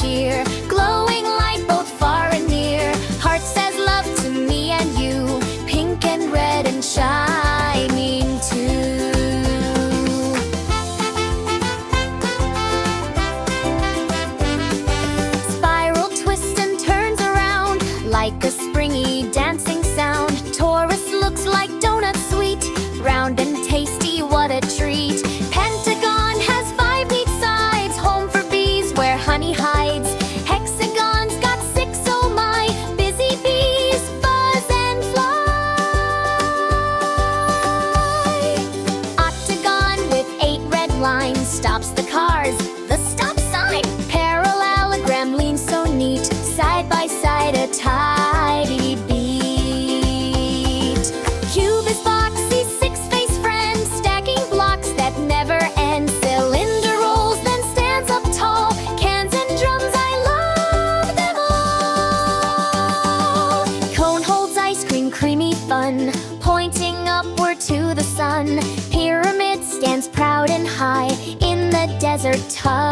cheer, glowing light both far and near. Heart says love to me and you, pink and red and shining too. Spiral twists and turns around like a springy dancing sound. Torus looks like donut sweet, round and tasty, what a treat. Pentagon has 5 neat sides, home for bees where honey hides. Hexagon's got 6, oh my, busy bees buzz and fly. Octagon with 8 red lines stops the cars, the stop sign. Parallelogram leans so neat, side by side a tidy beat. Cube is boxy, 6-face friend, stacking blocks that never end. Cylinder rolls, then stands up tall. Cans and drums, I love them all. Cone holds ice cream, creamy fun, pointing upward to the sun. Pyramid stands proud and high in the desert tug.